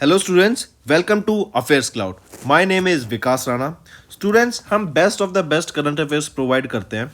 Hello students, welcome to affairs cloud. My name is Vikas Rana. Students, हम best of the best current affairs provide करते हैं।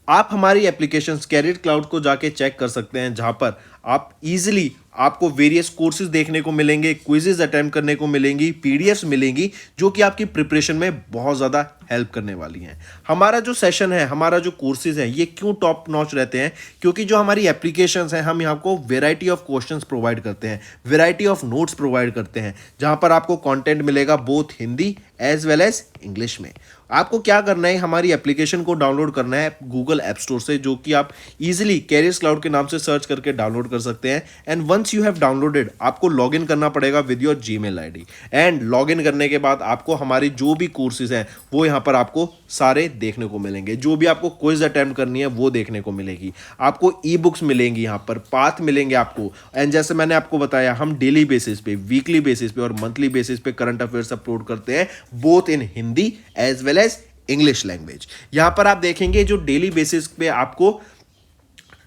आप हमारी application career cloud को जाके चेक कर सकते हैं, जहां पर आप इजीली आपको वेरियस कोर्सेज देखने को मिलेंगे, क्विजेज अटेम्प्ट करने को मिलेंगी, पीडीएफ्स मिलेंगी जो कि आपकी प्रिपरेशन में बहुत ज़्यादा हेल्प करने वाली हैं। हमारा जो सेशन है, हमारा जो कोर्सेज है, ये क्यों टॉप नॉच रहते हैं? क्योंकि जो हमारी एप्लीकेशंस हैं, हम यहाँ को वेराइटी ऑफ क्वेश्चंस प्रोवाइड करते हैं, वेराइटी ऑफ नोट्स प्रोवाइड करते हैं, जहां पर आपको कंटेंट मिलेगा both Hindi as well as English में। आपको क्या करना है, हमारी एप्लीकेशन को डाउनलोड करना है गूगल ऐप स्टोर से, जो कि आप इजीली कैरियर्स क्लाउड के नाम से सर्च करके डाउनलोड कर सकते हैं। And once you have downloaded, आपको लॉगिन करना पड़ेगा with your Gmail ID. And login करने के बाद आपको हमारी जो भी कोर्सेज हैं वो यहाँ पर आपको सारे देखने को मिलेंगे। जो भी आपको क्विज अटेम्प्ट करनी है वो देखने को मिलेगी। आपको ई बुक्स मिलेंगी, यहाँ पर पाथ मिलेंगे आपको। एंड जैसे मैंने आपको बताया, हम डेली बेसिस पे, वीकली बेसिस पे और मंथली बेसिस पे करंट अफेयर्स अपलोड करते हैं, both in Hindi as well as English language. यहां पर आप देखेंगे जो डेली बेसिस पे आपको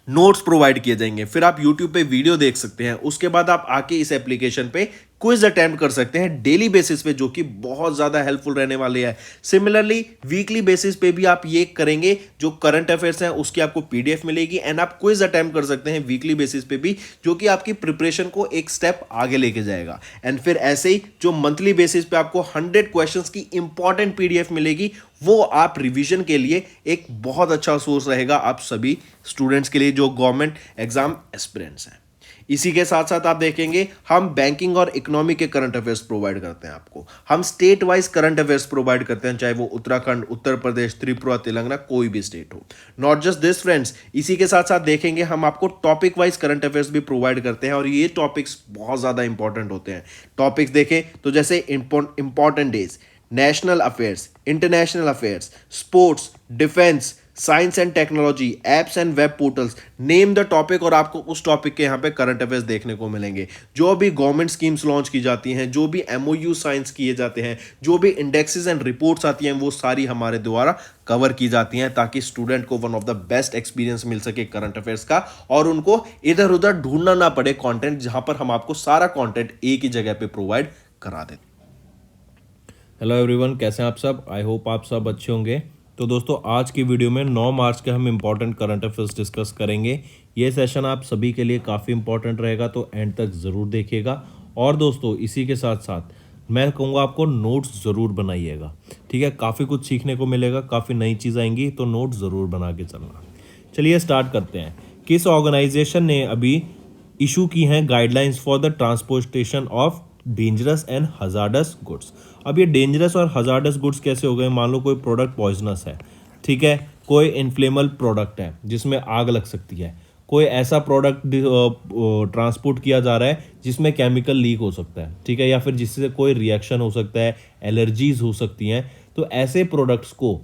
नोट्स प्रोवाइड किए जाएंगे, फिर आप यूट्यूब पे वीडियो देख सकते हैं, उसके बाद आप आके इस एप्लीकेशन पे क्विज अटेम्प्ट कर सकते हैं डेली बेसिस पे, जो कि बहुत ज़्यादा हेल्पफुल रहने वाले हैं। सिमिलरली वीकली बेसिस पे भी आप ये करेंगे, जो करंट अफेयर्स हैं उसकी आपको पीडीएफ मिलेगी एंड आप क्विज अटेम्प्ट कर सकते हैं वीकली बेसिस पे भी, जो कि आपकी प्रिपरेशन को एक स्टेप आगे लेके जाएगा। एंड फिर ऐसे ही जो मंथली बेसिस पे आपको 100 क्वेश्चंस की इंपॉर्टेंट पीडीएफ मिलेगी, वो आप रिवीजन के लिए एक बहुत अच्छा सोर्स रहेगा आप सभी स्टूडेंट्स के लिए जो गवर्नमेंट एग्जाम एस्पिरेंट्स हैं। इसी के साथ साथ आप देखेंगे, हम बैंकिंग और इकोनॉमी के करंट अफेयर्स प्रोवाइड करते हैं आपको। हम state wise current affairs provide करते हैं, चाहे वो उत्तराखंड, उत्तर प्रदेश, त्रिपुरा, तेलंगाना, कोई भी स्टेट हो। नॉट जस्ट दिस फ्रेंड्स, इसी के साथ साथ देखेंगे हम आपको टॉपिक वाइज करंट अफेयर्स भी प्रोवाइड करते हैं, और ये टॉपिक्स बहुत ज़्यादा इंपॉर्टेंट होते हैं। टॉपिक्स देखें तो जैसे important days, national affairs, international affairs, sports, defence, science and technology, apps and web portals, name the topic, और आपको उस टॉपिक के यहाँ पे करंट अफेयर्स देखने को मिलेंगे। जो भी गवर्नमेंट स्कीम्स लॉन्च की जाती हैं, जो भी एमओयू साइंस किए जाते हैं, जो भी इंडेक्सेस एंड रिपोर्ट्स आती हैं, वो सारी हमारे द्वारा कवर की जाती हैं, ताकि स्टूडेंट को one of the best experience मिल सके करंट अफेयर्स का, और उनको इधर उधर ढूंढना ना पड़े कंटेंट, जहां पर हम आपको सारा कंटेंट एक ही जगह पे प्रोवाइड करा देते। हेलो एवरीवन, कैसे हैं आप सब? आई होप आप सब अच्छे होंगे। तो दोस्तों, आज की वीडियो में 9 मार्च के हम इम्पॉर्टेंट करंट अफेयर्स डिस्कस करेंगे। ये सेशन आप सभी के लिए काफ़ी इंपॉर्टेंट रहेगा, तो एंड तक ज़रूर देखिएगा। और दोस्तों, इसी के साथ साथ मैं कहूँगा आपको नोट्स ज़रूर बनाइएगा, ठीक है? काफ़ी कुछ सीखने को मिलेगा, काफ़ी नई चीज़ आएंगी, तो नोट्स ज़रूर बना के चलना। चलिए स्टार्ट करते हैं। किस ऑर्गेनाइजेशन ने अभी इशू की हैं guidelines for the transportation of dangerous and hazardous goods? अब ये डेंजरस और हजार्डस गुड्स कैसे हो गए? मान लो कोई प्रोडक्ट पॉइजनस है, ठीक है, कोई इन्फ्लेमेबल प्रोडक्ट है जिसमें आग लग सकती है, कोई ऐसा प्रोडक्ट ट्रांसपोर्ट किया जा रहा है जिसमें केमिकल लीक हो सकता है, ठीक है, या फिर जिससे कोई रिएक्शन हो सकता है, एलर्जीज हो सकती हैं। तो ऐसे प्रोडक्ट्स को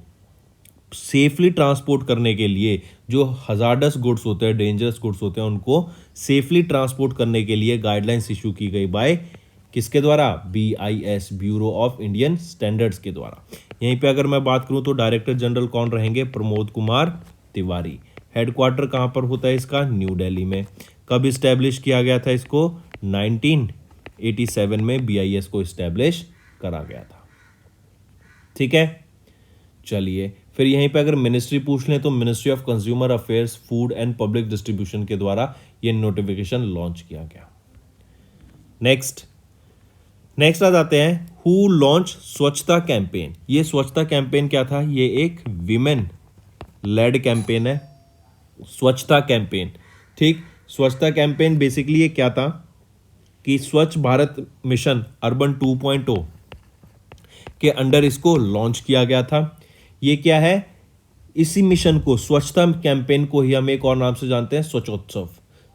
सेफली ट्रांसपोर्ट करने के लिए, जो हजार्डस गुड्स होते हैं, डेंजरस गुड्स होते हैं, उनको सेफली ट्रांसपोर्ट करने के लिए गाइडलाइंस इशू की गई बाय किसके द्वारा? BIS, bureau of Indian standards के द्वारा। यहीं पे अगर मैं बात करूं तो डायरेक्टर जनरल कौन रहेंगे? प्रमोद कुमार तिवारी। हेडक्वार्टर कहां पर होता है इसका? न्यू दिल्ली में। कब इस्टेब्लिश किया गया था इसको? 1987 में BIS को इस्टेब्लिश करा गया था, ठीक है। चलिए, फिर यहीं पे अगर मिनिस्ट्री पूछ लें तो ministry of consumer affairs, food and public distribution के द्वारा ये नोटिफिकेशन लॉन्च किया गया। नेक्स्ट आ जाते हैं, हु लॉन्च स्वच्छता कैंपेन। ये स्वच्छता कैंपेन क्या था? ये एक विमेन लेड कैंपेन है, स्वच्छता कैंपेन, ठीक। स्वच्छता कैंपेन बेसिकली ये क्या था कि स्वच्छ भारत मिशन अर्बन 2.0 के अंडर इसको लॉन्च किया गया था। ये क्या है? इसी मिशन को, स्वच्छता कैंपेन को ही हम एक और नाम से जानते हैं, स्वच्छोत्सव,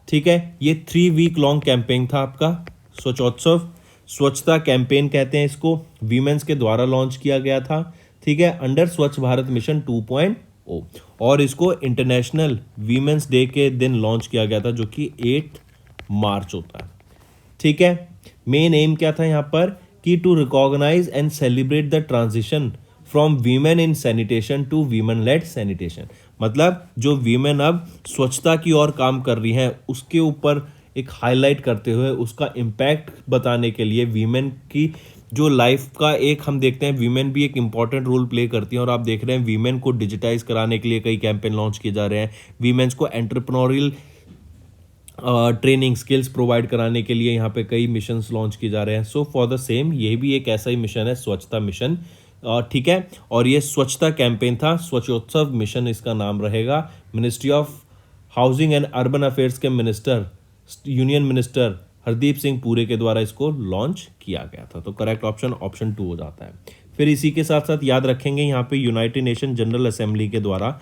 ठीक है। ये 3 वीक लॉन्ग कैंपेन था आपका स्वच्छोत्सव। स्वच्छता कैंपेन कहते हैं इसको, वीमेंस के द्वारा लॉन्च किया गया था, ठीक है, अंडर स्वच्छ भारत मिशन 2.0। और इसको इंटरनेशनल वीमेंस डे के दिन लॉन्च किया गया था, जो कि 8 मार्च होता है, ठीक है। मेन एम क्या था यहाँ पर कि to recognise and celebrate the transition from women in sanitation to women led sanitation. मतलब जो वीमेन अब स्वच्छता की ओर काम कर रही हैं, उसके ऊपर एक हाईलाइट करते हुए उसका इम्पैक्ट बताने के लिए वीमेन की जो लाइफ का एक हम देखते हैं वीमेन भी एक इंपॉर्टेंट रोल प्ले करती हैं और आप देख रहे हैं वीमेन को डिजिटाइज कराने के लिए कई कैंपेन लॉन्च किए जा रहे हैं, वीमेन्स को एंटरप्रेन्योरियल ट्रेनिंग स्किल्स प्रोवाइड कराने के लिए यहाँ पे कई मिशंस लॉन्च किए जा रहे हैं। सो फॉर द सेम ये भी एक ऐसा ही मिशन है, स्वच्छता मिशन, ठीक है। और ये स्वच्छता कैंपेन था, स्वच्छोत्सव मिशन इसका नाम रहेगा। Ministry of housing and urban affairs के minister, union minister Hardeep Singh Puri के द्वारा इसको लॉन्च किया गया था। तो करेक्ट ऑप्शन ऑप्शन 2 हो जाता है। फिर इसी के साथ साथ याद रखेंगे यहाँ पे यूनाइटेड नेशन जनरल असेंबली के द्वारा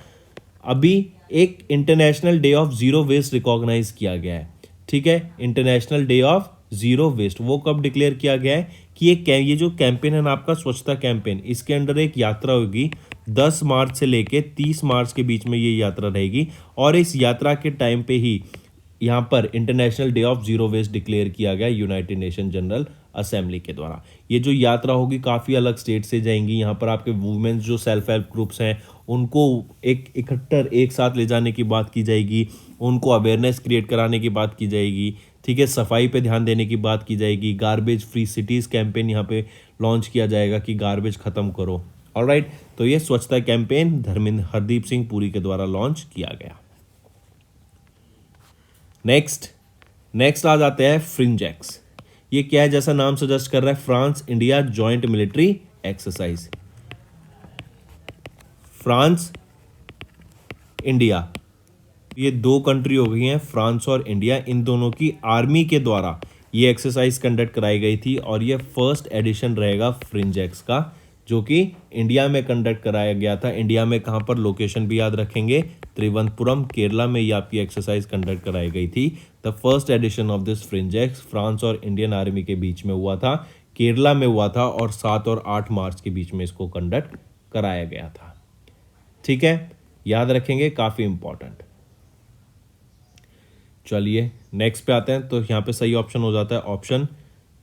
अभी एक international day of zero waste recognise किया गया है, ठीक है। International day of zero waste वो कब डिक्लेयर किया गया है कि ये जो कैंपेन है ना आपका स्वच्छता कैंपेन, इसके अंडर एक यात्रा होगी 10 मार्च से लेके 30 मार्च के बीच में ये यात्रा रहेगी और इस यात्रा के टाइम पे ही यहाँ पर international day of zero waste declare किया गया यूनाइटेड नेशन जनरल असेंबली के द्वारा। ये जो यात्रा होगी काफ़ी अलग स्टेट से जाएंगी, यहाँ पर आपके वुमेन्स जो सेल्फ हेल्प ग्रुप्स हैं उनको एक साथ ले जाने की बात की जाएगी, उनको अवेयरनेस क्रिएट कराने की बात की जाएगी, ठीक है। सफाई पे ध्यान देने की बात की जाएगी, गार्बेज फ्री सिटीज़ कैंपेन यहाँ पे लॉन्च किया जाएगा कि गार्बेज ख़त्म करो। ऑलराइट, तो ये स्वच्छता कैंपेन हरदीप सिंह पुरी के द्वारा लॉन्च किया गया। नेक्स्ट आ जाते हैं फ्रिंजेक्स। ये क्या है, जैसा नाम सजेस्ट कर रहा है, France India joint military exercise. France India, ये 2 कंट्री हो गई हैं, फ्रांस और इंडिया, इन दोनों की आर्मी के द्वारा ये एक्सरसाइज कंडक्ट कराई गई थी और ये फर्स्ट एडिशन रहेगा फ्रिंजेक्स का, जो कि इंडिया में कंडक्ट कराया गया था। इंडिया में कहाँ पर, लोकेशन भी याद रखेंगे, त्रिवंतपुरम केरला में ये आपकी एक्सरसाइज कंडक्ट कराई गई थी। The first edition of this फ्रिंजेक्स France और इंडियन आर्मी के बीच में हुआ था, केरला में हुआ था और 7 और 8 मार्च के बीच में इसको कंडक्ट कराया गया था, ठीक है। याद रखेंगे, काफ़ी इंपॉर्टेंट। चलिए नेक्स्ट पे आते हैं, तो यहाँ पे सही ऑप्शन हो जाता है ऑप्शन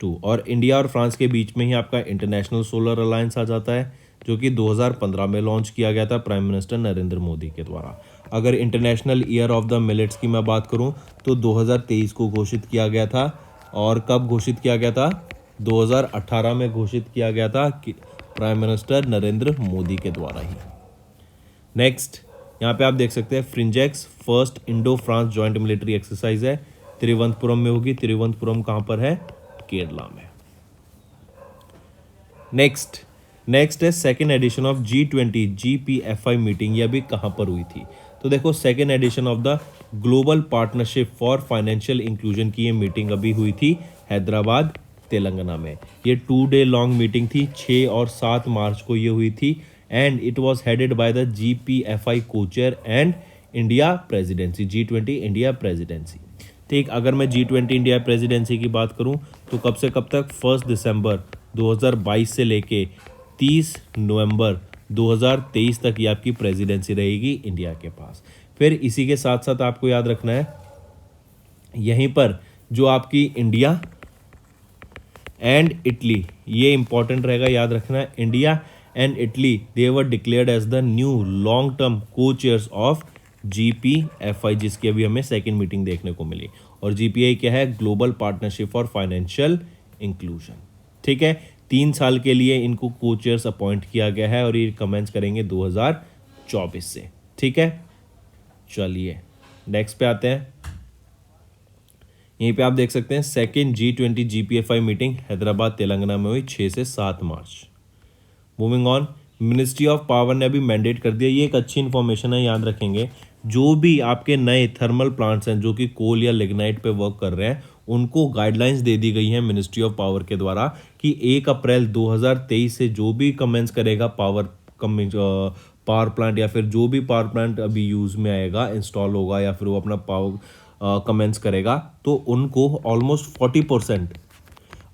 2 और इंडिया और फ्रांस के बीच में ही आपका इंटरनेशनल सोलर अलायंस आ जाता है, जो कि 2015 में लॉन्च किया गया था प्राइम मिनिस्टर नरेंद्र मोदी के द्वारा। अगर international year of the millets की मैं बात करूं तो 2023 को घोषित किया गया था, और कब घोषित किया गया था, 2018 में घोषित किया गया था प्राइम मिनिस्टर नरेंद्र मोदी के द्वारा ही। नेक्स्ट यहाँ पे आप देख सकते हैं फ्रिंजेक्स first Indo France joint military exercise है, तिरुवनंतपुरम में होगी। तिरुवनंतपुरम कहाँ पर है, केरला में। नेक्स्ट है second edition of G20 GPFI meeting, यह भी कहाँ पर हुई थी, तो देखो second edition of the global partnership for financial inclusion की ये मीटिंग अभी हुई थी हैदराबाद तेलंगाना में। ये 2 डे लॉन्ग मीटिंग थी, 6 और 7 मार्च को ये हुई थी and it was headed by the GPFI cochair and India presidency, G20 India presidency, ठीक। अगर मैं G20 इंडिया प्रेसिडेंसी की बात करूं तो कब से कब तक, 1 दिसंबर 2022 से लेके 30 नवंबर 2023 तक ये आपकी प्रेसिडेंसी रहेगी इंडिया के पास। फिर इसी के साथ साथ आपको याद रखना है यहीं पर जो आपकी इंडिया एंड इटली, ये इंपॉर्टेंट रहेगा, याद रखना है। India and Italy they were declared as the new long term co chairs of GPFI, जिसकी अभी हमें सेकेंड मीटिंग देखने को मिली। और GPI क्या है, global partnership for financial inclusion, ठीक है। 3 साल के लिए इनको को चेयर्स अपॉइंट किया गया है और ये कमेंस करेंगे 2024 से, ठीक है। चलिए नेक्स्ट पे आते हैं। यहीं पे आप देख सकते हैं second G20 GPFI meeting Hyderabad Telangana में हुई 6 से 7 March. Moving on, ministry of power ने अभी मैंडेट कर दिया, ये एक अच्छी इन्फॉर्मेशन है, याद रखेंगे। जो भी आपके नए थर्मल प्लांट्स हैं जो कि कोल या लिग्नाइट पे वर्क कर रहे हैं, उनको गाइडलाइंस दे दी गई हैं मिनिस्ट्री ऑफ पावर के द्वारा कि 1 अप्रैल 2023 से जो भी कमेंस करेगा पावर प्लांट या फिर जो भी पावर प्लांट अभी यूज़ में आएगा, इंस्टॉल होगा या फिर वो अपना पावर कमेंस करेगा, तो उनको ऑलमोस्ट 40%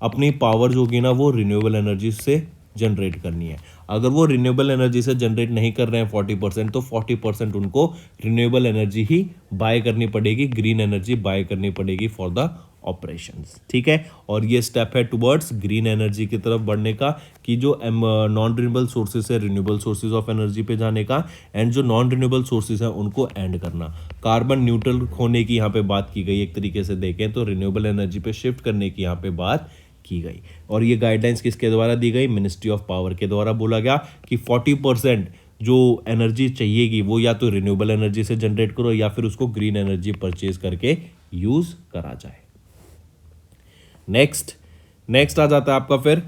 अपनी पावर जो होगी ना वो रिन्यूएबल एनर्जी से जनरेट करनी है। अगर वो रिन्यूएबल एनर्जी से जनरेट नहीं कर रहे हैं 40%, तो 40% उनको रिन्यूएबल एनर्जी ही बाय करनी पड़ेगी, ग्रीन एनर्जी बाय करनी पड़ेगी फॉर द ऑपरेशंस। ठीक है, और ये स्टेप है टुवर्ड्स ग्रीन एनर्जी की तरफ बढ़ने का, कि जो नॉन रिन्यूएबल सोर्सेज है रिन्यूएबल सोर्सेज ऑफ एनर्जी पे जाने का, एंड जो नॉन रिन्यूएबल सोर्सेज है उनको एंड करना। कार्बन न्यूट्रल होने की यहाँ पे बात की गई, एक तरीके से देखें तो रिन्यूएबल एनर्जी पे शिफ्ट करने की यहाँ पे बात की गई। और ये गाइडलाइंस किसके द्वारा दी गई? मिनिस्ट्री ऑफ पावर के द्वारा बोला गया कि 40% जो एनर्जी चाहिएगी वो या तो रिन्यूएबल एनर्जी से जनरेट करो या फिर उसको ग्रीन एनर्जी परचेज करके यूज करा जाए। नेक्स्ट आ जाता है आपका फिर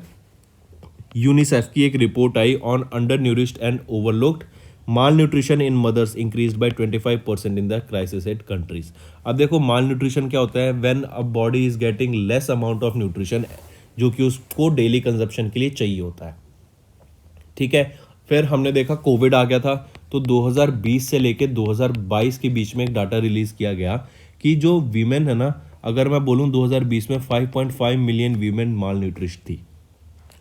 यूनिसेफ की एक रिपोर्ट आई on undernourished and overlooked malnutrition in mothers increase by 25% in the crisis hit countries. अब देखो माल न्यूट्रिशन क्या होता है? When a body is getting less amount of nutrition जो कि उसको डेली कंजप्शन के लिए चाहिए होता है। ठीक है, फिर हमने देखा कोविड आ गया था, तो 2020 से लेके 2022 के बीच में एक डाटा रिलीज किया गया कि जो वीमेन है ना, अगर मैं बोलूं 2020 में 5.5 मिलियन वीमेन माल न्यूट्रिश थी,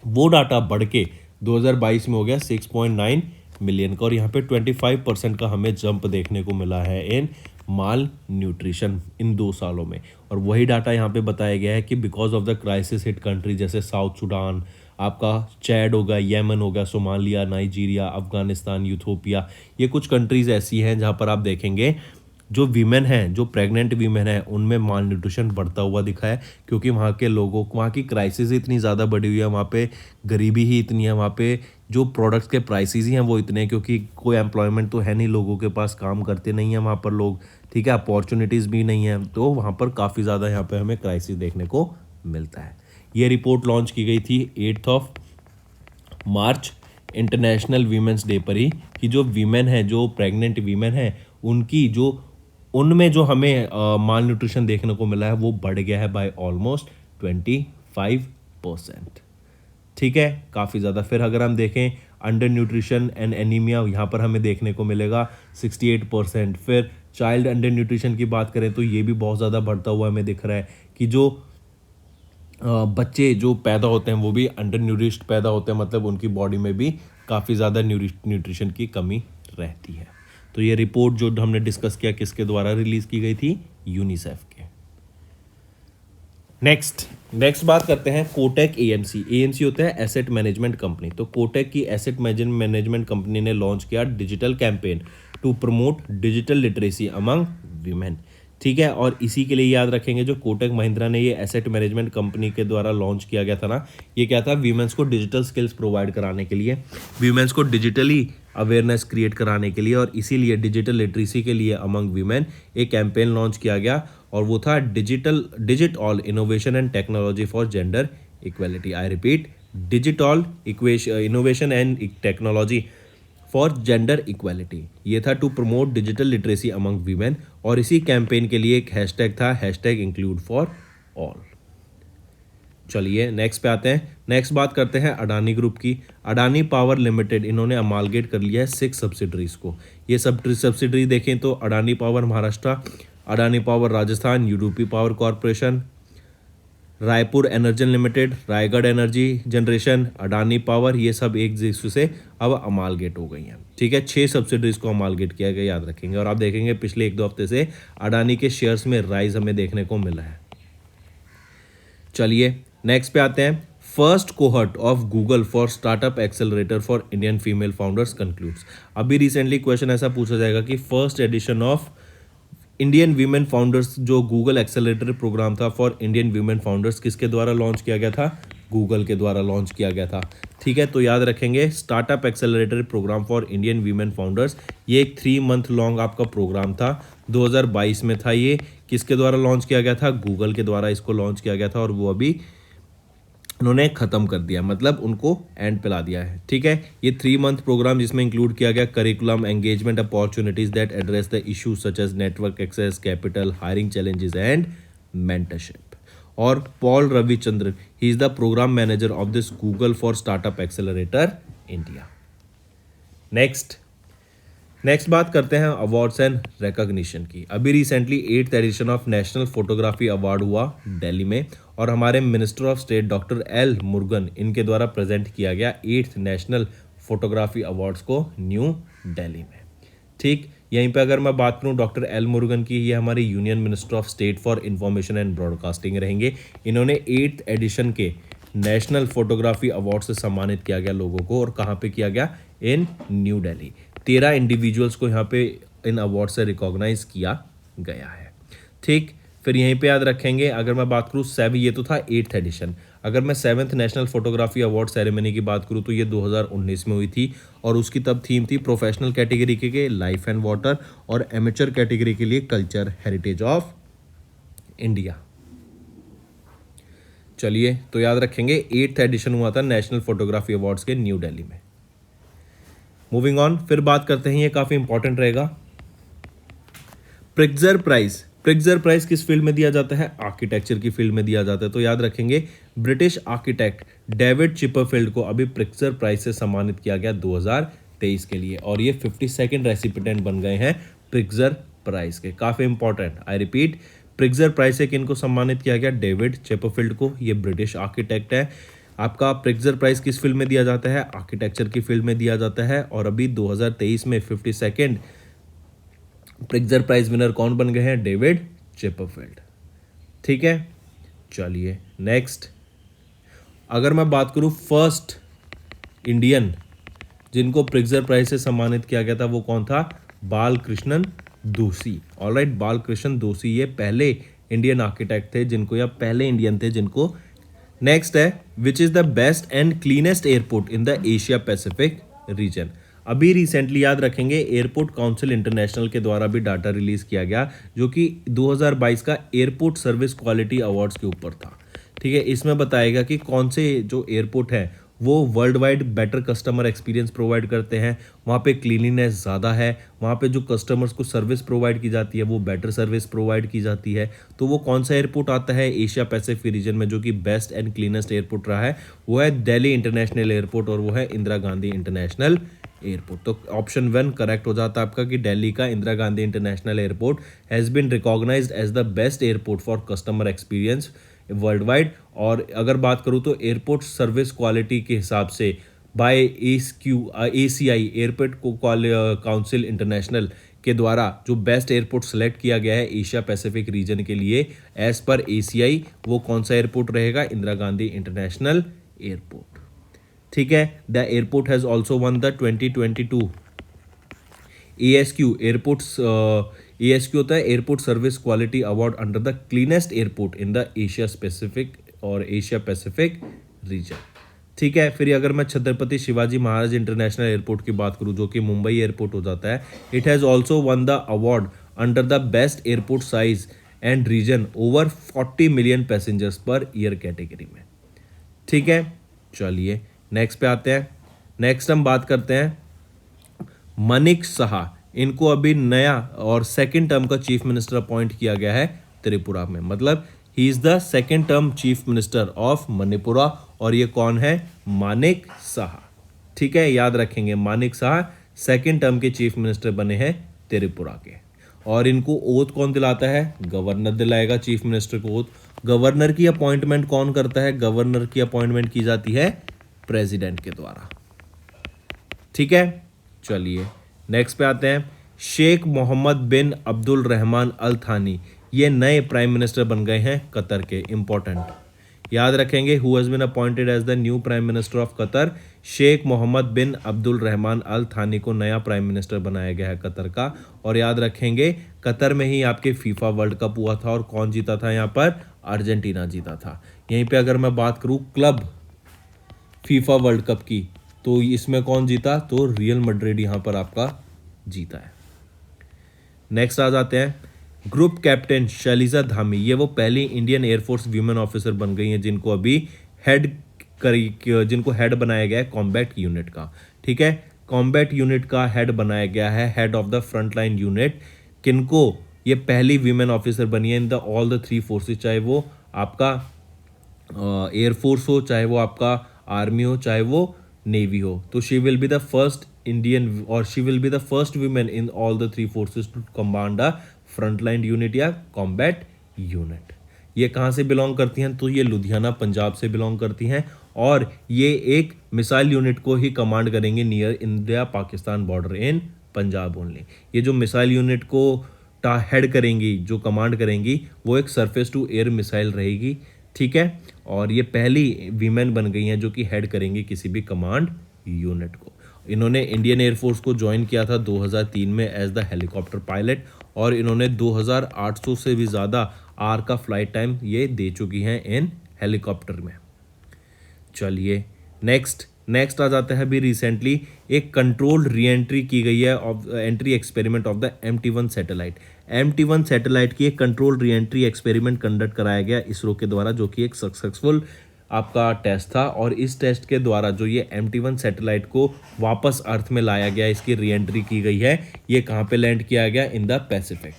वो डाटा बढ़ के 2022 में हो गया 6.9 मिलियन का। और यहाँ पे 25% का हमें जंप देखने को मिला है इन माल न्यूट्रिशन इन 2 सालों में। और वही डाटा यहाँ पे बताया गया है कि because of the crisis hit country जैसे साउथ सुडान, आपका चैड होगा, येमन होगा, सोमालिया, नाइजीरिया, अफगानिस्तान, यूथोपिया, ये कुछ कंट्रीज़ ऐसी हैं जहाँ पर आप देखेंगे जो वीमेन हैं, जो प्रेग्नेंट वीमेन हैं, उनमें माल न्यूट्रिशन बढ़ता हुआ दिखा है, क्योंकि वहाँ के लोगों को, वहाँ की क्राइसिस इतनी ज़्यादा बढ़ी हुई है, वहाँ पे गरीबी ही इतनी है, वहाँ पे जो प्रोडक्ट्स के प्राइसेस ही हैं वो इतने हैं, क्योंकि कोई एम्प्लॉयमेंट तो है नहीं, लोगों के पास काम करते नहीं हैं वहाँ पर लोग। ठीक है, अपॉर्चुनिटीज़ भी नहीं है, तो वहाँ पर काफ़ी ज़्यादा यहाँ पर हमें क्राइसिस देखने को मिलता है। ये रिपोर्ट लॉन्च की गई थी 8 मार्च इंटरनेशनल वीमेंस डे पर ही, कि जो वीमेन है, जो प्रेग्नेंट वीमेन है, उनकी जो उनमें जो हमें माल न्यूट्रिशन देखने को मिला है वो बढ़ गया है बाय ऑलमोस्ट 25%। ठीक है, काफ़ी ज़्यादा। फिर अगर हम देखें अंडर न्यूट्रिशन एंड एनीमिया, यहाँ पर हमें देखने को मिलेगा 68%। फिर चाइल्ड अंडर न्यूट्रिशन की बात करें तो ये भी बहुत ज़्यादा बढ़ता हुआ हमें दिख रहा है, कि जो बच्चे जो पैदा होते हैं वो भी अंडर न्यूरिश्ड पैदा होते हैं, मतलब उनकी बॉडी में भी काफ़ी ज़्यादा न्यूट्रिशन की कमी रहती है। तो ये रिपोर्ट जो हमने डिस्कस किया किसके द्वारा रिलीज की गई थी? यूनिसेफ के। नेक्स्ट बात करते हैं कोटेक एएमसी। एएमसी होता है एसेट मैनेजमेंट कंपनी। तो कोटेक की एसेट मैनेजमेंट कंपनी ने लॉन्च किया digital campaign to promote digital literacy among women. ठीक है, और इसी के लिए याद रखेंगे जो कोटक महिंद्रा ने ये एसेट मैनेजमेंट कंपनी के द्वारा लॉन्च किया गया था ना, ये क्या था? वीमेंस को डिजिटल स्किल्स प्रोवाइड कराने के लिए, वीमेंस को डिजिटली अवेयरनेस क्रिएट कराने के लिए, और इसीलिए डिजिटल लिटरेसी के लिए अमंग वीमेन एक कैंपेन लॉन्च किया गया, और वो था digit all innovation and technology for gender equality. I repeat, digit all innovation and technology for gender equality. ये था to promote digital literacy among women, और इसी कैंपेन के लिए एक हैशटैग था, हैशटैग इंक्लूड फॉर ऑल। चलिए नेक्स्ट पे आते हैं। नेक्स्ट बात करते हैं अडानी ग्रुप की। अडानी पावर लिमिटेड, इन्होंने अमालगेट कर लिया है 6 सब्सिडरीज को। ये सब सब्सिडरी देखें तो Adani power Maharashtra, Adani power Rajasthan, UDP power corporation, Raipur anagen limited, Raigarh energy generation, Adani power, ये सब एक दूसरे से अब अमालगेट हो गई हैं। ठीक है, 6 सब्सिडरीज को अमालगेट किया गया, याद रखेंगे। और आप देखेंगे पिछले 1-2 हफ्ते से अडानी के शेयर्स में राइज हमें देखने को मिला है। चलिए नेक्स्ट पे आते हैं। First cohort of Google for startup accelerator for Indian female founders concludes. अभी रिसेंटली क्वेश्चन ऐसा पूछा जाएगा कि first edition of Indian women founders, जो गूगल एक्सेलरेटर प्रोग्राम था फॉर इंडियन वीमेन फाउंडर्स, किसके द्वारा लॉन्च किया गया था? गूगल के द्वारा लॉन्च किया गया था। ठीक है, तो याद रखेंगे startup accelerator programme for Indian women founders, ये एक 3 मंथ लॉन्ग आपका प्रोग्राम था। 2022 में था। ये किसके द्वारा लॉन्च किया गया था? गूगल के द्वारा इसको लॉन्च किया गया था, और वो अभी उन्होंने ख़त्म कर दिया, मतलब उनको एंड पे ला दिया है। ठीक है, ये 3 मंथ प्रोग्राम जिसमें इंक्लूड किया गया curriculum, engagement opportunities that address the issue such as network access, capital, hiring challenges and mentorship. और Paul Ravichandran, he is the programme manager of this Google for startup accelerator India. Next बात करते हैं awards and recognition की। अभी recently 8th edition of national photography award हुआ दिल्ली में, और हमारे minister of state doctor L Murugan, इनके द्वारा प्रेजेंट किया गया 8th नेशनल फोटोग्राफी अवार्ड्स को न्यू दिल्ली में। ठीक, यहीं पे अगर मैं बात करूं डॉक्टर एल मुरुगन की, ये हमारे union minister of state for information and broadcasting रहेंगे। इन्होंने 8th एडिशन के नेशनल फोटोग्राफी अवार्ड से सम्मानित किया गया लोगों को, और कहाँ पे किया गया? इन न्यू दिल्ली। 13 इंडिविजुअल्स को यहाँ पे इन अवार्ड से रिकॉग्नाइज किया गया है। ठीक, फिर यहीं पे याद रखेंगे, अगर मैं बात करूँ ये तो था 8th एडिशन। अगर मैं 7th national photography award ceremony की बात करूँ तो ये 2019 में हुई थी, और उसकी तब थीम थी प्रोफेशनल कैटेगरी के लिए लाइफ एंड वाटर, और एमेचर कैटेगरी के लिए कल्चर हेरिटेज ऑफ इंडिया। चलिए, तो याद रखेंगे 8th एडिशन हुआ था नेशनल फोटोग्राफी अवार्ड्स के न्यू दिल्ली में। मूविंग ऑन, फिर बात करते हैं, ये काफ़ी इंपॉर्टेंट रहेगा, प्रिट्जर प्राइज। प्रिट्जर प्राइज किस फील्ड में दिया जाता है? आर्किटेक्चर की फील्ड में दिया जाता है। तो याद रखेंगे ब्रिटिश आर्किटेक्ट डेविड चिपरफील्ड को अभी प्रिट्जर प्राइज से सम्मानित किया गया 2023 के लिए, और ये 52nd रेसिपिटेंट बन गए हैं प्रिट्जर प्राइज के। काफ़ी important, I repeat, Pritzker prize से किनको सम्मानित किया गया? डेविड चिपरफील्ड को। ये ब्रिटिश आर्किटेक्ट है। आपका प्रिट्जर प्राइज किस फील्ड में दिया जाता है? आर्किटेक्चर की फील्ड में दिया जाता है, और अभी 2023 में 52nd प्रिट्जर प्राइज विनर कौन बन गए हैं? David Chipperfield. ठीक है, चलिए नेक्स्ट, अगर मैं बात करूं फर्स्ट इंडियन जिनको प्रिट्जर प्राइज से सम्मानित किया गया था, वो कौन था? बालकृष्णन दोषी। ऑलराइट, बालकृष्ण दोषी ये पहले इंडियन आर्किटेक्ट थे जिनको, या पहले इंडियन थे जिनको। नेक्स्ट है, which is the best and cleanest airport in the Asia Pacific region. अभी रिसेंटली याद रखेंगे एयरपोर्ट काउंसिल इंटरनेशनल के द्वारा भी डाटा रिलीज किया गया, जो कि 2022 का एयरपोर्ट सर्विस क्वालिटी अवार्ड्स के ऊपर था। ठीक है, इसमें बताएगा कि कौन से जो एयरपोर्ट है वो world wide better customer experience provide करते हैं, वहाँ पे क्लीनिनेस ज़्यादा है, वहाँ पे जो कस्टमर्स को सर्विस प्रोवाइड की जाती है वो बेटर सर्विस प्रोवाइड की जाती है। तो वो कौन सा एयरपोर्ट आता है एशिया पैसिफिक रीजन में जो कि बेस्ट एंड क्लीनेस्ट एयरपोर्ट रहा है? वो है दिल्ली इंटरनेशनल एयरपोर्ट, और वो है इंदिरा गांधी इंटरनेशनल एयरपोर्ट। तो ऑप्शन 1 करेक्ट हो जाता है आपका कि दिल्ली का Indira Gandhi International Airport has been recognised as the best airport for customer experience world wide. और अगर बात करूँ तो एयरपोर्ट सर्विस क्वालिटी के हिसाब से by ACI Airport Council International के द्वारा जो बेस्ट एयरपोर्ट सेलेक्ट किया गया है एशिया पैसिफिक रीजन के लिए एज पर ACI, वो कौन सा एयरपोर्ट रहेगा? Indira Gandhi International airport. ठीक है, the airport has also won the 2022 ASQ airports ASQ होता है airport service quality award under the cleanest airport in the Asia specific और एशिया पैसिफिक रीजन। ठीक है, फिर अगर मैं छत्रपति शिवाजी महाराज इंटरनेशनल एयरपोर्ट की बात करूं जो कि मुंबई एयरपोर्ट हो जाता है, it has also won the award under the best airport size and region over 40 million passengers per year category में। ठीक है, चलिए नेक्स्ट पे आते हैं। नेक्स्ट हम बात करते हैं मनिक साहा। इनको अभी नया और सेकंड टर्म का चीफ मिनिस्टर अपॉइंट किया गया है त्रिपुरा में, मतलब ही is the second term chief minister of Manipura, और ये कौन है? मानिक साहा। ठीक है, याद रखेंगे मानिक साहा सेकंड टर्म के चीफ मिनिस्टर बने हैं त्रिपुरा के। और इनको ओथ कौन दिलाता है? गवर्नर दिलाएगा चीफ मिनिस्टर को ओथ। गवर्नर की अपॉइंटमेंट कौन करता है? गवर्नर की अपॉइंटमेंट की जाती है प्रेसिडेंट के द्वारा। ठीक है, चलिए नेक्स्ट पे आते हैं। Sheikh Mohammed bin Abdul Rahman Al थानी ये नए प्राइम मिनिस्टर बन गए हैं कतर के। इंपॉर्टेंट, याद रखेंगे who has been appointed as the new prime minister of Qatar. Sheikh Mohammed bin Abdul Rahman Al Thani को नया प्राइम मिनिस्टर बनाया गया है कतर का। और याद रखेंगे कतर में ही आपके फीफा वर्ल्ड कप हुआ था, और कौन जीता था यहाँ पर? अर्जेंटीना जीता था। यहीं पे अगर मैं बात करूँ क्लब फीफा वर्ल्ड कप की, तो इसमें कौन जीता? तो रियल मैड्रिड यहाँ पर आपका जीता है। नेक्स्ट आ जाते हैं ग्रुप कैप्टन शैलिजा धामी। ये वो पहली इंडियन एयरफोर्स वीमेन ऑफिसर बन गई हैं जिनको अभी जिनको हेड बनाया गया है कॉम्बैट यूनिट का। ठीक है, कॉम्बैट यूनिट का हेड बनाया गया है, head of the front line unit. किनको? ये पहली वीमेन ऑफिसर बनी है in the all the 3 forces, चाहे वो आपका एयरफोर्स हो, चाहे वो आपका आर्मी हो, चाहे वो नेवी हो। तो she will be the first Indian, और she will be the first women in all the 3 forces to command a front line unit या कॉम्बैट यूनिट। ये कहाँ से बिलोंग करती हैं? तो ये लुधियाना पंजाब से बिलोंग करती हैं, और ये एक मिसाइल यूनिट को ही कमांड करेंगे near India Pakistan border in Punjab only. ये जो मिसाइल यूनिट को हेड करेंगी, जो कमांड करेंगी, वो एक सरफेस टू एयर मिसाइल रहेगी, ठीक है। और ये पहली वीमेन बन गई हैं जो कि हेड करेंगी किसी भी कमांड यूनिट को। इन्होंने इंडियन एयरफोर्स को ज्वाइन किया था 2003 में एज द हेलीकॉप्टर पायलट, और इन्होंने 2800 से भी ज़्यादा आर का फ्लाइट टाइम ये दे चुकी हैं इन हेलीकॉप्टर में। चलिए नेक्स्ट आ जाता है। अभी रिसेंटली एक कंट्रोल्ड री एंट्री की गई है of entry experiment of the MT1 satellite. MT1 satellite की एक controlled re entry experiment conduct कराया गया इसरो के द्वारा, जो कि एक सक्सेसफुल आपका टेस्ट था। और इस टेस्ट के द्वारा जो ये MT1 सैटेलाइट को वापस अर्थ में लाया गया, इसकी री एंट्री की गई है। ये कहाँ पे लैंड किया गया? इन द पैसिफिक,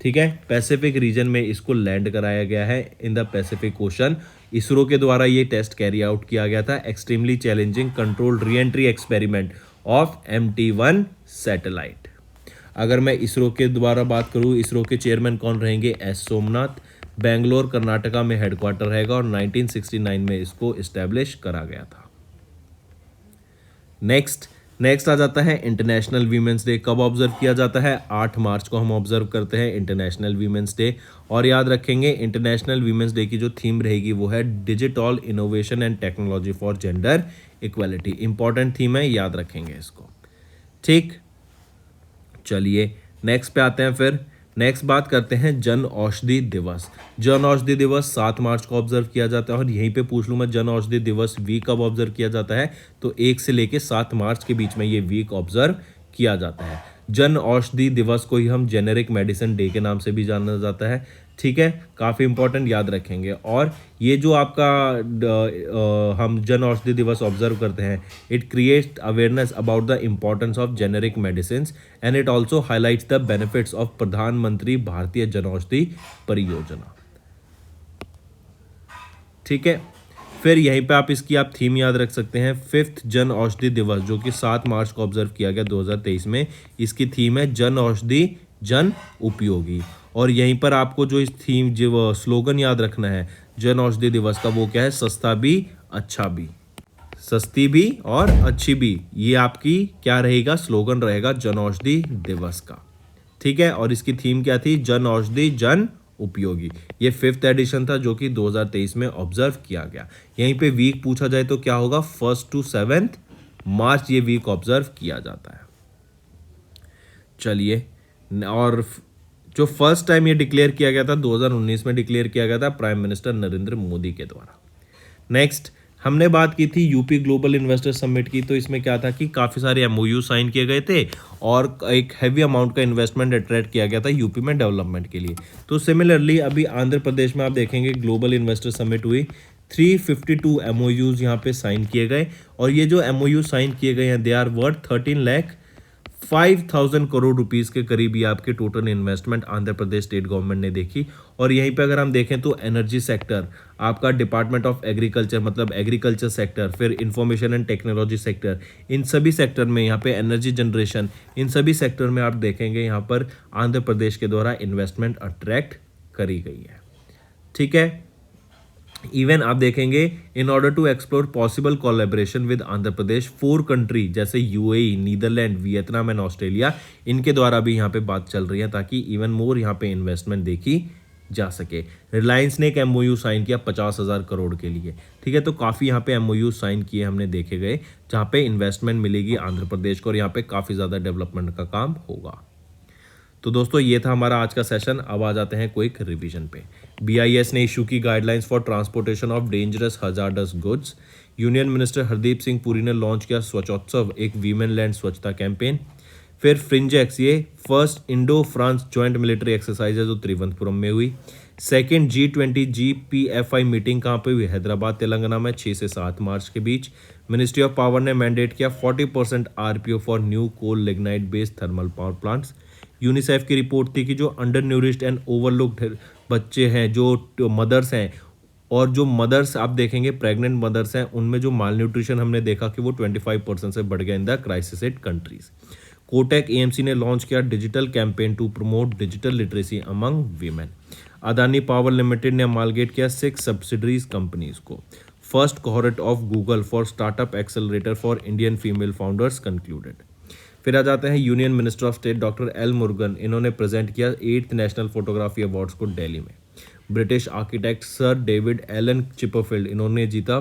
ठीक है। पैसिफिक रीजन में इसको लैंड कराया गया है in the Pacific ocean. ISRO के द्वारा ये टेस्ट कैरी आउट किया गया था, extremely challenging controlled re entry experiment of MT1 satellite. अगर मैं इसरो के द्वारा बात करूँ, इसरो के चेयरमैन कौन रहेंगे? एस सोमनाथ। बेंगलोर कर्नाटका में हेडक्वार्टर रहेगा और 1969 में इसको इस्टेब्लिश करा गया था। नेक्स्ट आ जाता है इंटरनेशनल वीमेंस डे। कब ऑब्जर्व किया जाता है? 8 मार्च को हम ऑब्जर्व करते हैं इंटरनेशनल वीमेंस डे। और याद रखेंगे इंटरनेशनल वीमेंस डे की जो थीम रहेगी वो है digital innovation and technology for gender equality. Important theme है, याद रखेंगे इसको, ठीक। चलिए नेक्स्ट पे आते हैं। फिर नेक्स्ट बात करते हैं जन औषधि दिवस। जन औषधि दिवस 7 मार्च को ऑब्जर्व किया जाता है। और यहीं पे पूछ लूँ मैं, जन औषधि दिवस वीक कब ऑब्जर्व किया जाता है? तो 1 से लेके 7 मार्च के बीच में ये वीक ऑब्जर्व किया जाता है। जन औषधि दिवस को ही हम जेनेरिक मेडिसिन डे के नाम से भी जाना जाता है, ठीक है। काफ़ी इंपॉर्टेंट, याद रखेंगे। और ये जो आपका हम जन औषधि दिवस ऑब्जर्व करते हैं, it creates awareness about the importance of generic medicine and it also highlights the benefits of प्रधानमंत्री भारतीय जन औषधि परियोजना, ठीक है। फिर यहीं पे आप इसकी थीम याद रख सकते हैं। 5th जन औषधि दिवस जो कि 7 मार्च को ऑब्जर्व किया गया 2023 में, इसकी थीम है जन औषधि जन उपयोगी। और यहीं पर आपको जो इस थीम जो स्लोगन याद रखना है जन औषधि दिवस का, वो क्या है? सस्ता भी अच्छा भी, सस्ती भी और अच्छी भी। ये आपकी क्या रहेगा? स्लोगन रहेगा जन औषधि दिवस का, ठीक है। और इसकी थीम क्या थी? जन औषधि जन उपयोगी। ये 5th एडिशन था जो कि 2023 में ऑब्जर्व किया गया। यहीं पे वीक पूछा जाए तो क्या होगा? 1 to 7 मार्च ये वीक ऑब्जर्व किया जाता है। चलिए, और जो फर्स्ट टाइम ये डिक्लेयर किया गया था 2019 में डिक्लेयर किया गया था प्राइम मिनिस्टर नरेंद्र मोदी के द्वारा। नेक्स्ट हमने बात की थी यूपी ग्लोबल इन्वेस्टर समिट की। तो इसमें क्या था कि काफ़ी सारे MOU साइन किए गए थे और एक हैवी अमाउंट का इन्वेस्टमेंट अट्रैक्ट किया गया था यूपी में डेवलपमेंट के लिए। तो सिमिलरली अभी आंध्र प्रदेश में आप देखेंगे ग्लोबल इन्वेस्टर समिट हुई, 352 MOUs यहाँ पे साइन किए गए। और ये जो MOU साइन किए गए हैं they are worth 13,05,000 crore rupees के करीब ये आपके total investment Andhra Pradesh state government ने देखी। और यहीं पे अगर हम देखें तो एनर्जी सेक्टर, आपका डिपार्टमेंट ऑफ एग्रीकल्चर मतलब एग्रीकल्चर सेक्टर, फिर इंफॉर्मेशन एंड टेक्नोलॉजी सेक्टर, इन सभी सेक्टर में यहाँ पे एनर्जी जनरेशन, इन सभी सेक्टर में आप देखेंगे यहाँ पर आंध्र प्रदेश के द्वारा इन्वेस्टमेंट अट्रैक्ट करी गई है, ठीक है। इवन आप देखेंगे in order to explore possible collaboration with Andhra Pradesh, 4 country जैसे UAE, Netherland, Vietnam and Australia, इनके द्वारा भी यहाँ पे बात चल रही है ताकि इवन मोर यहाँ पे इन्वेस्टमेंट देखी जा सके। रिलायंस ने एक MOU साइन किया 50,000 करोड़ के लिए, ठीक है। तो काफ़ी यहाँ पे MOU साइन किए हमने देखे गए जहाँ पे इन्वेस्टमेंट मिलेगी आंध्र प्रदेश को और यहाँ पे काफ़ी ज़्यादा डेवलपमेंट का काम होगा। तो दोस्तों ये था हमारा आज का सेशन। अब आ जाते हैं क्विक रिवीजन पे। BIS ने इशू की guidelines for transportation of dangerous hazardous goods. Union minister Hardeep Singh Puri ने लॉन्च किया स्वच्छोत्सव, एक वीमेन लैंड स्वच्छता कैंपेन। फिर फ्रिंजेक्स, ये first Indo France joint military exercise है जो त्रिवंतपुरम में हुई। सेकेंड G20 GPFI मीटिंग कहाँ पे हुई? हैदराबाद तेलंगाना में 6 से 7 मार्च के बीच। मिनिस्ट्री ऑफ पावर ने मैंडेट किया 40% RPO for new coal lignite based thermal power plants. UNICEF की रिपोर्ट थी कि जो अंडर न्यूरिश्ड एंड ओवरलुक्ड बच्चे हैं, जो मदर्स हैं, और जो मदर्स आप देखेंगे प्रेग्नेंट मदर्स हैं, उनमें जो माल न्यूट्रिशन हमने देखा कि वो 25% से बढ़ गया in the crisis hit countries. Kotak AMC ने लॉन्च किया digital campaign to promote digital literacy among women. Adani power limited ने अमालगेट किया 6 सब्सिडरीज कंपनीज को। First cohort of Google for startup accelerator for Indian female founders concluded. फिर आ जाते हैं union minister of state doctor L Murugan, इन्होंने present किया 8th national photography awards को दिल्ली में। British architect sir David Allen Chipperfield, इन्होंने जीता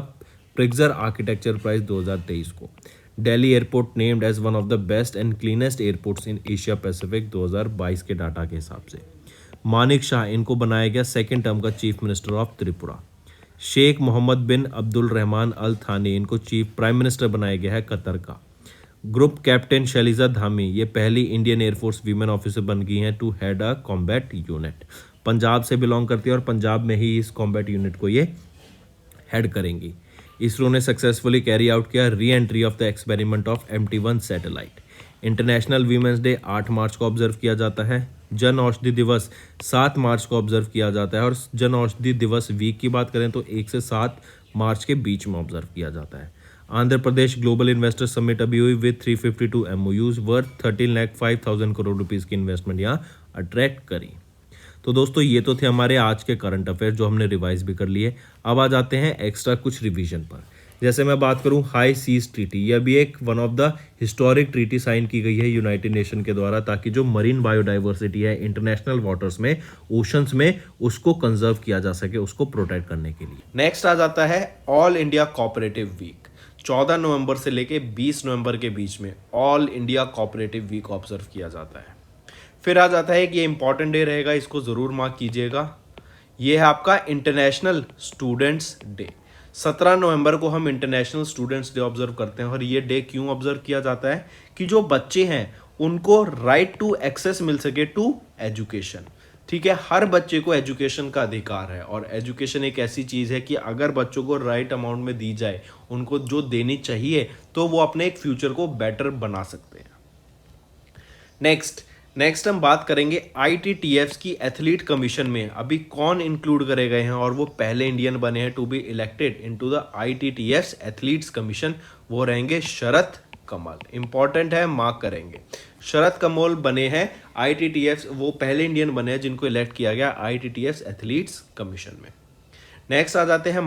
प्रिट्जर आर्किटेक्चर प्राइज 2023 को। Delhi airport named as one of the best and cleanest airports in Asia Pacific 2022 के data के हिसाब से। मानिक शाह, इनको बनाया गया सेकेंड टर्म का chief minister of Tripura. Sheikh Mohammed bin Abdul Rahman Al Thani, इनको चीफ प्राइम मिनिस्टर बनाया गया है कतर का। ग्रुप कैप्टन शैलिजा धामी, ये पहली इंडियन एयरफोर्स वीमेन ऑफिसर बन गई हैं to head a combat unit. Punjab से बिलोंग करती है और पंजाब में ही इस कॉम्बैट यूनिट को ये हेड करेंगी। इसरो ने सक्सेसफुली कैरी आउट किया re entry of the experiment of MT1 satellite. International women's day 8 मार्च को ऑब्जर्व किया जाता है। जन औषधि दिवस 7 मार्च को ऑब्जर्व किया जाता है और जन औषधि दिवस वीक की बात करें तो 1 से 7 मार्च के बीच में ऑब्जर्व किया जाता है। Andhra Pradesh global investor summit अभी हुई with 352 MOUs worth 13,05,000 crore rupees की इन्वेस्टमेंट यहाँ अट्रैक्ट करी। तो दोस्तों ये तो थे हमारे आज के करंट अफेयर जो हमने रिवाइज भी कर लिए। अब आ जाते हैं एक्स्ट्रा कुछ रिवीजन पर। जैसे मैं बात करूं हाई सीज ट्रीटी, यह भी एक one of the historic treaty sign की गई है यूनाइटेड नेशन के द्वारा, ताकि जो मरीन बायोडाइवर्सिटी है इंटरनेशनल वाटर्स में, ओशंस में, उसको कंजर्व किया जा सके, उसको प्रोटेक्ट करने के लिए। नेक्स्ट आ जाता है all India cooperative week. 14 November से लेके 20 नवंबर के बीच में all India cooperative week observe किया जाता है। फिर आ जाता है कि ये इंपॉर्टेंट डे रहेगा, इसको ज़रूर मार्क कीजिएगा। ये है आपका इंटरनेशनल स्टूडेंट्स डे। 17 नवंबर को हम इंटरनेशनल स्टूडेंट्स डे ऑब्जर्व करते हैं। और ये डे क्यों ऑब्जर्व किया जाता है कि जो बच्चे हैं उनको राइट टू एक्सेस मिल सके टू एजुकेशन। ठीक है, हर बच्चे को एजुकेशन का अधिकार है और एजुकेशन एक ऐसी चीज़ है कि अगर बच्चों को राइट अमाउंट में दी जाए, उनको जो देनी चाहिए, तो वो अपने एक फ्यूचर को बेटर बना सकते हैं। नेक्स्ट हम बात करेंगे ITTFs की एथलीट कमीशन में अभी कौन इंक्लूड करे गए हैं और वो पहले इंडियन बने हैं to be elected into the ITTFs athletes commission. वो रहेंगे शरत कमल। इंपॉर्टेंट है, मार्क करेंगे। शरत कमल बने हैं ITTFs, वो पहले इंडियन बने हैं जिनको इलेक्ट किया गया ITTFs एथलीट्स कमीशन में। नेक्स्ट आ जाते हैं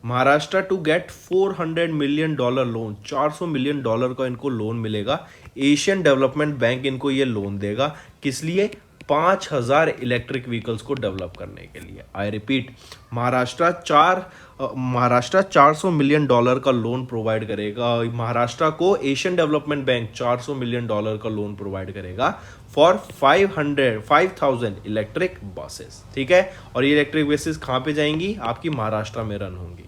Maharashtra to get $400 million loan, $400 million का इनको लोन मिलेगा। एशियन डेवलपमेंट बैंक इनको ये लोन देगा, किस लिए? 5,000 इलेक्ट्रिक व्हीकल्स को डेवलप करने के लिए। I repeat, Maharashtra 400 million dollar का लोन प्रोवाइड करेगा। महाराष्ट्र को Asian development bank 400 million dollar का लोन प्रोवाइड करेगा फॉर 5,000 इलेक्ट्रिक बसेस। ठीक है, और ये इलेक्ट्रिक बसेस कहाँ पे जाएंगी? आपकी महाराष्ट्र में रन होंगी।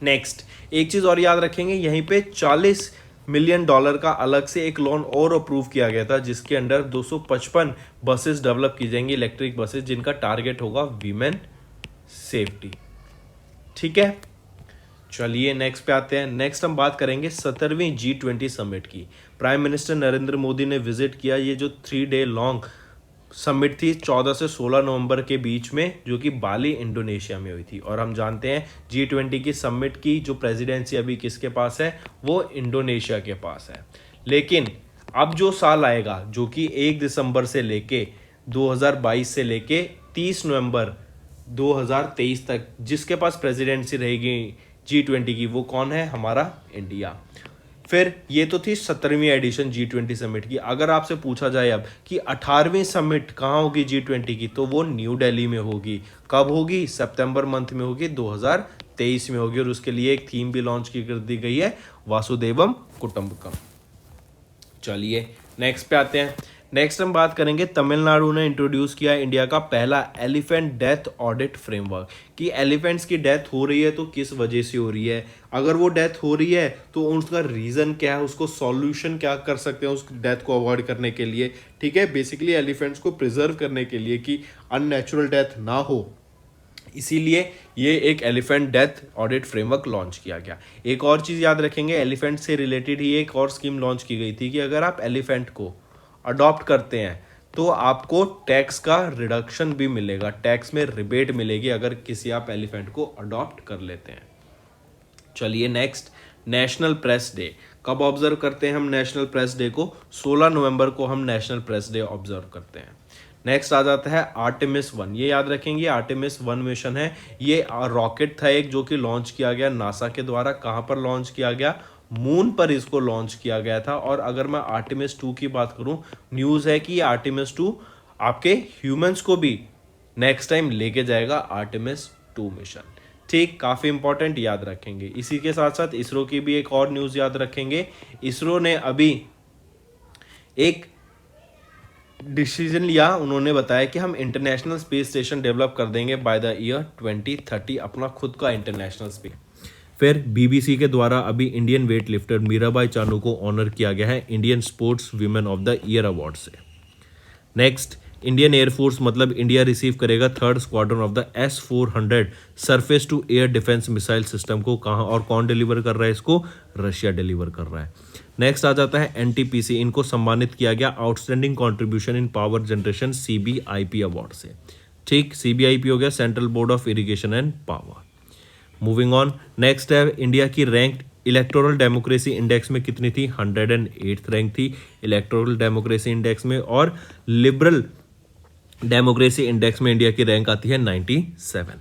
नेक्स्ट एक चीज और याद रखेंगे, यहीं पे $40 मिलियन का अलग से एक लोन और अप्रूव किया गया था, जिसके अंडर 255 बसेस डेवलप की जाएंगी, इलेक्ट्रिक बसेस, जिनका टारगेट होगा वीमेन सेफ्टी। ठीक है, चलिए नेक्स्ट पे आते हैं। नेक्स्ट हम बात करेंगे 17वीं G20 समिट की। प्राइम मिनिस्टर नरेंद्र मोदी ने विजिट किया ये जो 3 डे लॉन्ग समिट थी 14 से 16 नवंबर के बीच में, जो कि बाली इंडोनेशिया में हुई थी। और हम जानते हैं G20 की समिट की जो प्रेसिडेंसी अभी किसके पास है? वो इंडोनेशिया के पास है। लेकिन अब जो साल आएगा, जो कि 1 दिसंबर से लेके 2022 से लेके 30 नवंबर 2023 तक जिसके पास प्रेसिडेंसी रहेगी G20 की, वो कौन है? हमारा इंडिया। फिर ये तो थी 17वीं एडिशन G20 समिट की। अगर आपसे पूछा जाए अब कि 18वीं समिट कहाँ होगी G20 की, तो वो न्यू दिल्ली में होगी। कब होगी? सितंबर मंथ में होगी, 2023 में होगी। और उसके लिए एक थीम भी लॉन्च की कर दी गई है, वासुदेवम कुटुंबकम। चलिए नेक्स्ट पे आते हैं। नेक्स्ट हम बात करेंगे, तमिलनाडु ने इंट्रोड्यूस किया इंडिया का पहला एलिफेंट डेथ ऑडिट फ्रेमवर्क। कि एलिफेंट्स की डेथ हो रही है तो किस वजह से हो रही है, अगर वो डेथ हो रही है तो उसका रीज़न क्या है, उसको सॉल्यूशन क्या कर सकते हैं उस डेथ को अवॉइड करने के लिए। ठीक है, बेसिकली एलिफेंट्स को प्रिजर्व करने के लिए कि अननेचुरल डेथ ना हो, इसीलिए ये एक elephant death audit framework launch किया गया। एक और चीज़ याद रखेंगे, एलिफेंट से रिलेटेड ही एक और स्कीम लॉन्च की गई थी कि अगर आप एलिफेंट को अडॉप्ट करते हैं तो आपको टैक्स का रिडक्शन भी मिलेगा, टैक्स में रिबेट मिलेगी अगर किसी आप एलिफेंट को अडॉप्ट कर लेते हैं। चलिए नेक्स्ट, नेशनल प्रेस डे कब ऑब्जर्व करते हैं हम? नेशनल प्रेस डे को 16 नवंबर को हम नेशनल प्रेस डे ऑब्जर्व करते हैं। नेक्स्ट आ जाता है आर्टेमिस 1। ये याद रखेंगे, आर्टेमिस 1 मिशन है, ये रॉकेट था एक जो कि लॉन्च किया गया नासा के द्वारा। कहाँ पर लॉन्च किया गया? मून पर इसको लॉन्च किया गया था। और अगर मैं आर्टेमिस 2 की बात करूं, न्यूज़ है कि आर्टेमिस 2 आपके ह्यूमंस को भी नेक्स्ट टाइम लेके जाएगा आर्टेमिस 2 मिशन। ठीक, काफ़ी इंपॉर्टेंट, याद रखेंगे। इसी के साथ साथ इसरो की भी एक और न्यूज़ याद रखेंगे। इसरो ने अभी एक डिसीजन लिया, उन्होंने बताया कि हम इंटरनेशनल स्पेस स्टेशन डेवलप कर देंगे बाय द ईयर 2030, अपना खुद का इंटरनेशनल स्पेस। फिर बीबीसी के द्वारा अभी Indian weight lifter Mirabai Chanu को ऑनर किया गया है Indian sports women of the year award से। नेक्स्ट, इंडियन एयरफोर्स मतलब इंडिया रिसीव करेगा 3rd squadron of the S-400 surface to air defence missile system को। कहाँ और कौन डिलीवर कर रहा है इसको? रशिया डिलीवर कर रहा है। नेक्स्ट आ जाता है एनटीपीसी, इनको सम्मानित किया गया outstanding contribution in power generation CBIP award से। ठीक, CBIP हो गया central board of irrigation and power. Moving on, next है इंडिया की रैंक इलेक्टोरल डेमोक्रेसी इंडेक्स में कितनी थी? 108th रैंक थी इलेक्टोरल डेमोक्रेसी इंडेक्स में। और लिबरल डेमोक्रेसी इंडेक्स में इंडिया की रैंक आती है 97।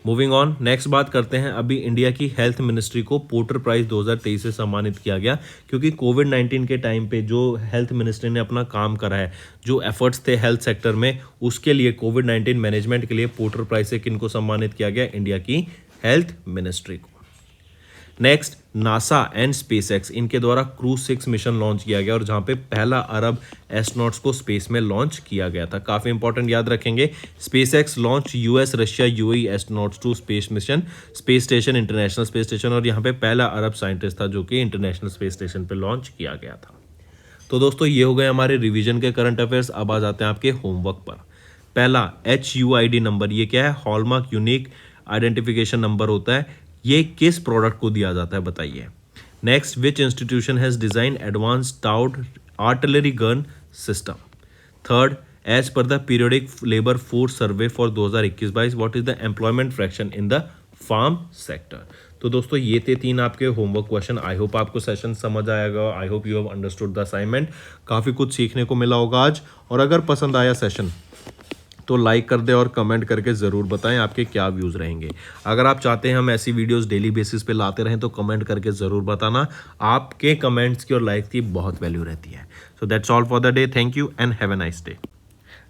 मूविंग ऑन, नेक्स्ट बात करते हैं। अभी इंडिया की हेल्थ मिनिस्ट्री को पोर्टर प्राइज 2023 से सम्मानित किया गया, क्योंकि कोविड-19 के टाइम पे जो हेल्थ मिनिस्ट्री ने अपना काम करा है, जो एफर्ट्स थे हेल्थ सेक्टर में, उसके लिए कोविड-19 मैनेजमेंट के लिए पोर्टर प्राइज से किनको सम्मानित किया गया? इंडिया की हेल्थ मिनिस्ट्री को। नेक्स्ट, नासा एंड स्पेसएक्स, इनके द्वारा क्रूज 6 मिशन लॉन्च किया गया और जहां पे पहला अरब एस्ट्रोनॉट्स को स्पेस में लॉन्च किया गया था। काफी इंपॉर्टेंट, याद रखेंगे। SpaceX launch US Russia UAE astronauts to space mission space station international space station, और यहाँ पे पहला अरब साइंटिस्ट था जो कि इंटरनेशनल स्पेस स्टेशन पे लॉन्च किया गया था। तो दोस्तों, ये हो गए हमारे रिवीजन के करंट अफेयर्स। अब आ जाते हैं आपके होमवर्क पर। पहला HUID नंबर, ये क्या है? हॉलमार्क यूनिक आइडेंटिफिकेशन नंबर होता है। ये किस प्रोडक्ट को दिया जाता है, बताइए। Next, which institution has design advance towed artillery gun system. Third, as per the periodic labour force survey for 2021-22 what is the employment fraction in the farm sector. तो दोस्तों, ये थे 3 आपके होमवर्क क्वेश्चन। आई होप आपको session समझ आएगा। I hope you have understood the assignment. काफ़ी कुछ सीखने को मिला होगा आज। और अगर पसंद आया सेशन तो लाइक कर दे और कमेंट करके ज़रूर बताएं आपके क्या व्यूज़ रहेंगे। अगर आप चाहते हैं हम ऐसी वीडियोस डेली बेसिस पे लाते रहें तो कमेंट करके ज़रूर बताना। आपके कमेंट्स की और लाइक की बहुत वैल्यू रहती है। So that's all for the day. Thank you and have a nice day.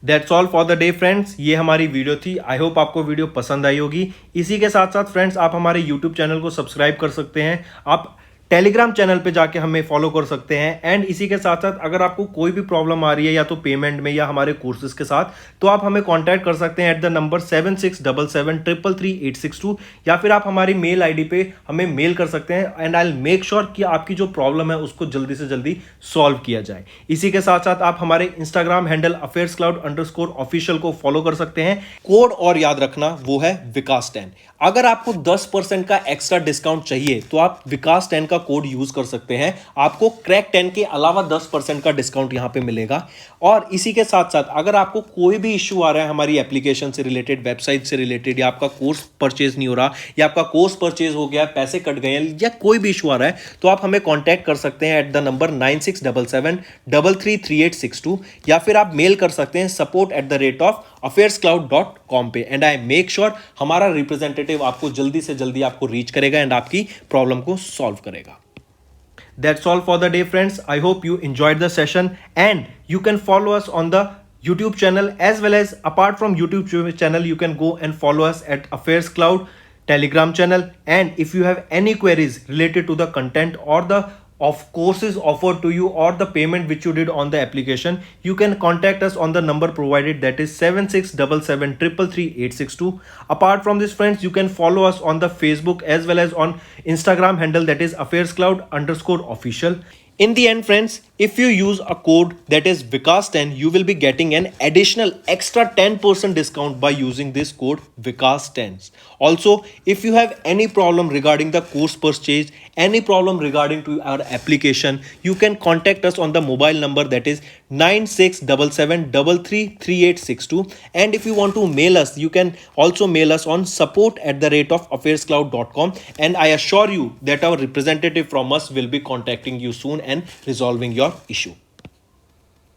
That's all for the day friends, ये हमारी वीडियो थी। आई होप आपको वीडियो पसंद आई होगी। इसी के साथ साथ फ्रेंड्स, आप हमारे यूट्यूब चैनल को सब्सक्राइब कर सकते हैं। आप टेलीग्राम चैनल पे जाके हमें फॉलो कर सकते हैं। एंड इसी के साथ साथ अगर आपको कोई भी प्रॉब्लम आ रही है या तो पेमेंट में या हमारे कोर्सेज के साथ, तो आप हमें कांटेक्ट कर सकते हैं एट द नंबर 7677333862, या फिर आप हमारी मेल आईडी पे हमें मेल कर सकते हैं। And I will make sure कि आपकी जो प्रॉब्लम है उसको जल्दी से जल्दी सॉल्व किया जाए। इसी के साथ साथ आप हमारे इंस्टाग्राम हैंडल affairscloud_official को फॉलो कर सकते हैं। कोड और याद रखना, वो है विकास 10। अगर आपको 10% का एक्स्ट्रा डिस्काउंट चाहिए तो आप विकास 10 का कोड यूज कर सकते हैं। आपको क्रैक 10 के अलावा 10% का डिस्काउंट यहां पे मिलेगा। और इसी के साथ साथ अगर आपको कोई भी इश्यू आ रहा है हमारी एप्लीकेशन से रिलेटेड, वेबसाइट से रिलेटेड, या आपका कोर्स परचेज नहीं हो रहा, या आपका कोर्स परचेज हो गया, पैसे कट गए हैं, या कोई भी इशू आ रहा है, तो आप हमें कॉन्टैक्ट कर सकते हैं एट द नंबर 9677333862, या फिर आप मेल कर सकते हैं support@affairscloud.com पे। एंड आई मेक श्योर हमारा रिप्रेजेंटेटिव आपको जल्दी से जल्दी आपको रीच करेगा एंड आपकी प्रॉब्लम को सॉल्व करेगा। That's all for the day, friends. I hope you enjoyed the session, and you can follow us on the YouTube channel, as well as apart from YouTube channel, you can go and follow us at Affairs Cloud Telegram channel. And if you have any queries related to the content or the of courses offered to you or the payment which you did on the application, you can contact us on the number provided, that is 7677333862. Apart from this friends, you can follow us on the Facebook as well as on Instagram handle, that is affairscloud_official. In the end friends, if you use a code that is Vikas10, you will be getting an additional extra 10% discount by using this code Vikas10. Also, if you have any problem regarding the course purchase, any problem regarding to our application, you can contact us on the mobile number, that is 9677333862. And if you want to mail us, you can also mail us on support@affairscloud.com, and I assure you that our representative from us will be contacting you soon and resolving your issue.